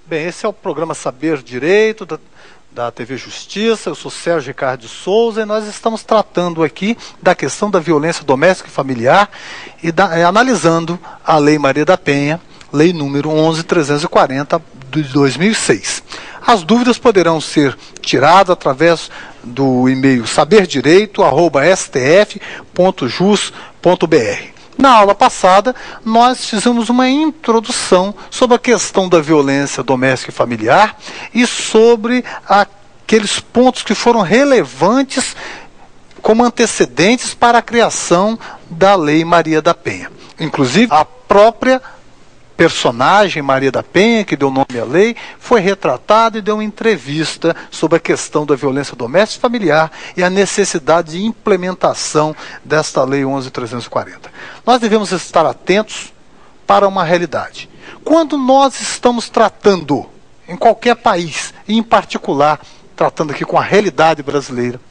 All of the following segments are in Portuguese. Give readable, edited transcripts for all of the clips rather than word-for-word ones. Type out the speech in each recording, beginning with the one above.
Bem, esse é o programa Saber Direito da TV Justiça. Eu sou Sérgio Ricardo de Souza e nós estamos tratando aqui da questão da violência doméstica e familiar e analisando a Lei Maria da Penha, Lei número 11.340 de 2006. As dúvidas poderão ser tiradas através do e-mail saberdireito@stf.jus.br. Na aula passada, nós fizemos uma introdução sobre a questão da violência doméstica e familiar e sobre aqueles pontos que foram relevantes como antecedentes para a criação da Lei Maria da Penha. Inclusive, a própria personagem Maria da Penha, que deu nome à lei, foi retratada e deu uma entrevista sobre a questão da violência doméstica e familiar e a necessidade de implementação desta Lei 11.340. Nós devemos estar atentos para uma realidade. Quando nós estamos tratando, em qualquer país, e em particular, tratando aqui com a realidade brasileira,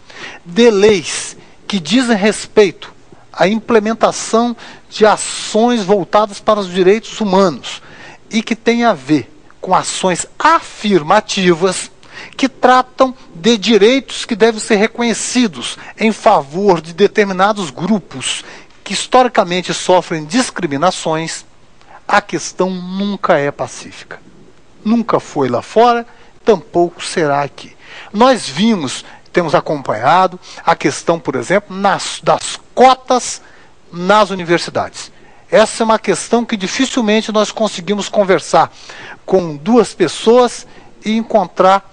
de leis que dizem respeito à implementação de ações voltadas para os direitos humanos e que tem a ver com ações afirmativas que tratam de direitos que devem ser reconhecidos em favor de determinados grupos que historicamente sofrem discriminações, a questão nunca é pacífica. Nunca foi lá fora, tampouco será aqui. Nós temos acompanhado a questão, por exemplo, das cotas nas universidades. Essa é uma questão que dificilmente nós conseguimos conversar com duas pessoas e encontrar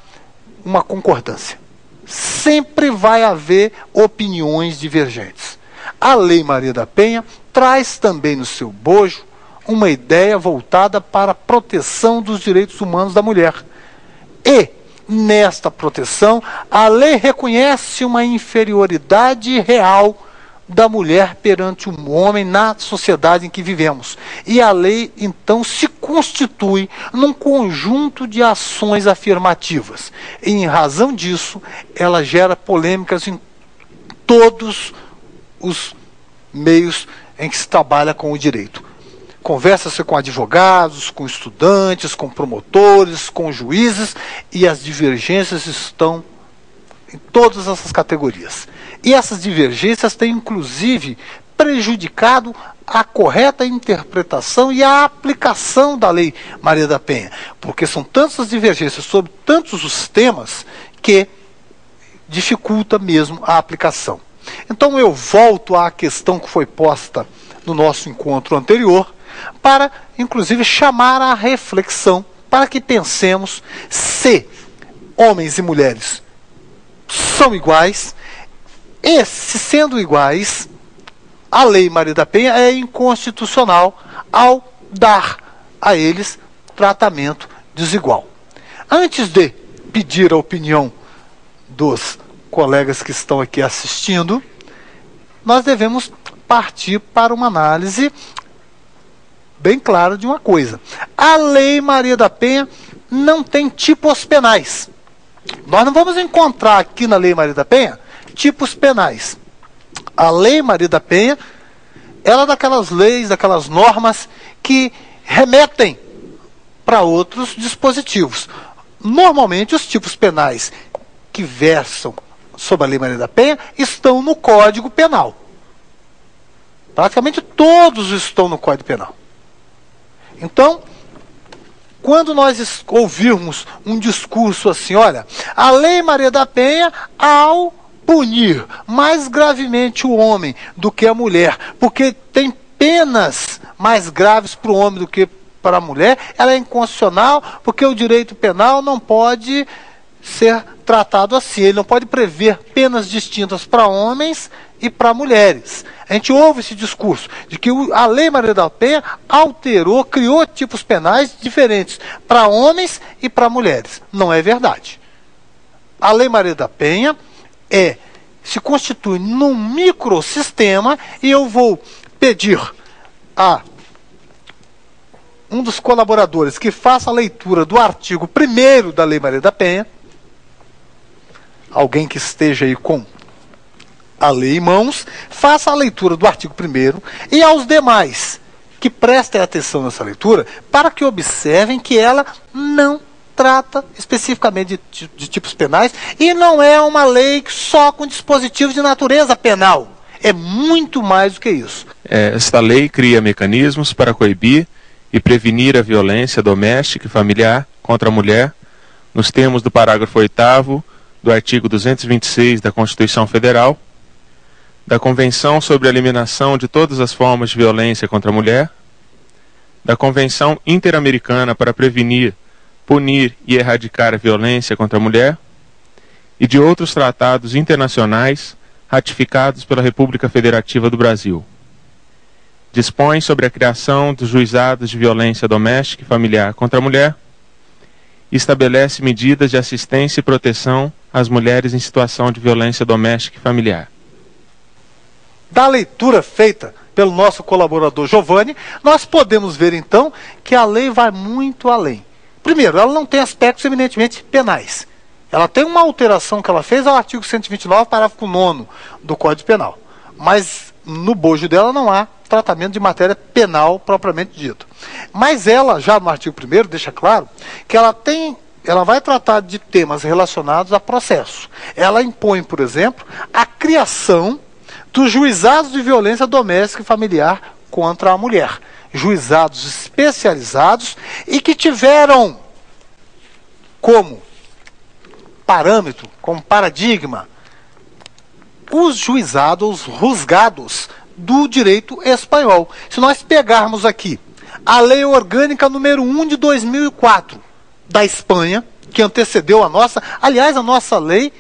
uma concordância. Sempre vai haver opiniões divergentes. A Lei Maria da Penha traz também no seu bojo uma ideia voltada para a proteção dos direitos humanos da mulher. E, nesta proteção, a lei reconhece uma inferioridade real da mulher perante o homem na sociedade em que vivemos. E a lei, então, se constitui num conjunto de ações afirmativas. E, em razão disso, ela gera polêmicas em todos os meios em que se trabalha com o direito. Conversa-se com advogados, com estudantes, com promotores, com juízes, e as divergências estão em todas essas categorias. E essas divergências têm, inclusive, prejudicado a correta interpretação e a aplicação da Lei Maria da Penha, porque são tantas divergências sobre tantos os temas que dificulta mesmo a aplicação. Então eu volto à questão que foi posta no nosso encontro anterior, para, inclusive, chamar a reflexão, para que pensemos se homens e mulheres são iguais, e, se sendo iguais, a Lei Maria da Penha é inconstitucional ao dar a eles tratamento desigual. Antes de pedir a opinião dos colegas que estão aqui assistindo, nós devemos partir para uma análise bem clara de uma coisa. A Lei Maria da Penha não tem tipos penais. Nós não vamos encontrar aqui na Lei Maria da Penha tipos penais. A Lei Maria da Penha, ela é daquelas leis, daquelas normas que remetem para outros dispositivos. Normalmente, os tipos penais que versam sobre a Lei Maria da Penha estão no Código Penal. Praticamente todos estão no Código Penal. Então, quando nós ouvirmos um discurso assim, olha, a Lei Maria da Penha, ao punir mais gravemente o homem do que a mulher, porque tem penas mais graves para o homem do que para a mulher, ela é inconstitucional, porque o direito penal não pode ser tratado assim, ele não pode prever penas distintas para homens e para mulheres. A gente ouve esse discurso de que a Lei Maria da Penha alterou, criou tipos penais diferentes para homens e para mulheres. Não é verdade. A Lei Maria da Penha se constitui num microsistema, e eu vou pedir a um dos colaboradores que faça a leitura do artigo 1º da Lei Maria da Penha, alguém que esteja aí com a lei em mãos, faça a leitura do artigo 1º, e aos demais que prestem atenção nessa leitura, para que observem que ela não trata especificamente de tipos penais, e não é uma lei só com dispositivos de natureza penal. É muito mais do que isso. Esta lei cria mecanismos para coibir e prevenir a violência doméstica e familiar contra a mulher, nos termos do parágrafo 8º do artigo 226 da Constituição Federal, da Convenção sobre a Eliminação de Todas as Formas de Violência contra a Mulher, da Convenção Interamericana para Prevenir, Punir e Erradicar a Violência contra a Mulher, e de outros tratados internacionais ratificados pela República Federativa do Brasil. Dispõe sobre a criação dos juizados de violência doméstica e familiar contra a mulher, e estabelece medidas de assistência e proteção às mulheres em situação de violência doméstica e familiar. Da leitura feita pelo nosso colaborador Giovanni, nós podemos ver então que a lei vai muito além. Primeiro, ela não tem aspectos eminentemente penais. Ela tem uma alteração que ela fez ao artigo 129, parágrafo 9º do Código Penal. Mas no bojo dela não há tratamento de matéria penal propriamente dito. Mas ela, já no artigo 1º, deixa claro que ela vai tratar de temas relacionados a processo. Ela impõe, por exemplo, a criação dos juizados de violência doméstica e familiar contra a mulher. Juizados especializados e que tiveram como parâmetro, como paradigma, os juizados, os rusgados do direito espanhol. Se nós pegarmos aqui a Lei Orgânica número 1 de 2004 da Espanha, que antecedeu a nossa, aliás, a nossa lei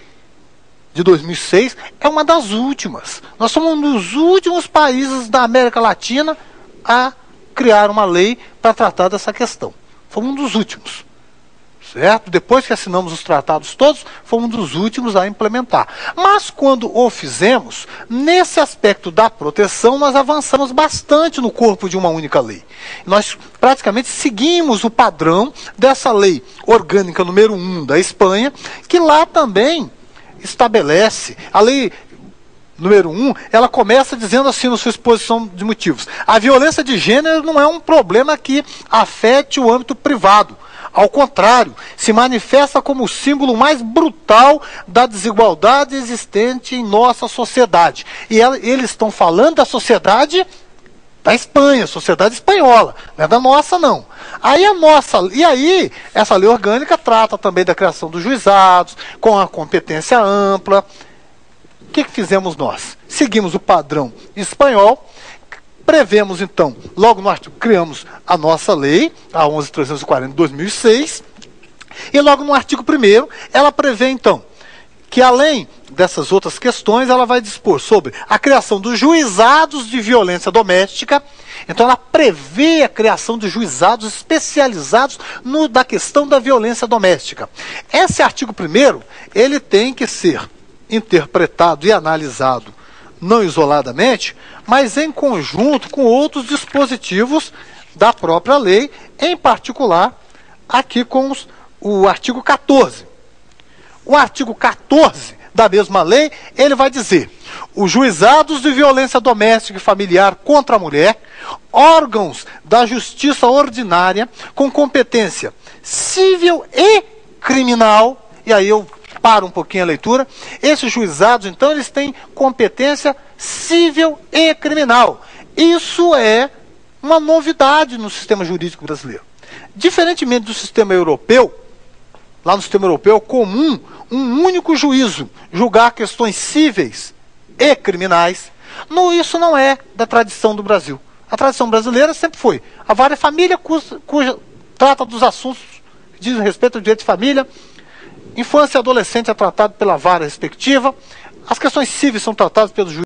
de 2006 é uma das últimas. Nós somos um dos últimos países da América Latina a criar uma lei para tratar dessa questão. Fomos um dos últimos. Certo? Depois que assinamos os tratados todos, fomos um dos últimos a implementar. Mas quando o fizemos, nesse aspecto da proteção, nós avançamos bastante no corpo de uma única lei. Nós praticamente seguimos o padrão dessa lei orgânica número 1 da Espanha, que lá também estabelece, a lei número 1, ela começa dizendo assim na sua exposição de motivos: a violência de gênero não é um problema que afete o âmbito privado. Ao contrário, se manifesta como o símbolo mais brutal da desigualdade existente em nossa sociedade. E eles estão falando da sociedade da Espanha, sociedade espanhola, não é da nossa não. E aí, essa lei orgânica trata também da criação dos juizados, com a competência ampla. O que fizemos nós? Seguimos o padrão espanhol, prevemos então, logo no artigo, criamos a nossa lei, a 11.340 de 2006, e logo no artigo 1º, ela prevê então, que além dessas outras questões, ela vai dispor sobre a criação dos juizados de violência doméstica. Então ela prevê a criação de juizados especializados da questão da violência doméstica. Esse artigo 1º, ele tem que ser interpretado e analisado não isoladamente, mas em conjunto com outros dispositivos da própria lei, em particular aqui com o artigo 14. O artigo 14 da mesma lei, ele vai dizer: os juizados de violência doméstica e familiar contra a mulher, órgãos da justiça ordinária com competência civil e criminal, e aí eu paro um pouquinho a leitura. Esses juizados, então, eles têm competência civil e criminal. Isso é uma novidade no sistema jurídico brasileiro. Diferentemente do sistema europeu, lá no sistema europeu é comum um único juízo julgar questões cíveis e criminais. Isso não é da tradição do Brasil. A tradição brasileira sempre foi a vara família, cuja trata dos assuntos que dizem respeito ao direito de família, Infância e adolescente é tratado pela vara respectiva. As questões cíveis são tratadas pelos juízes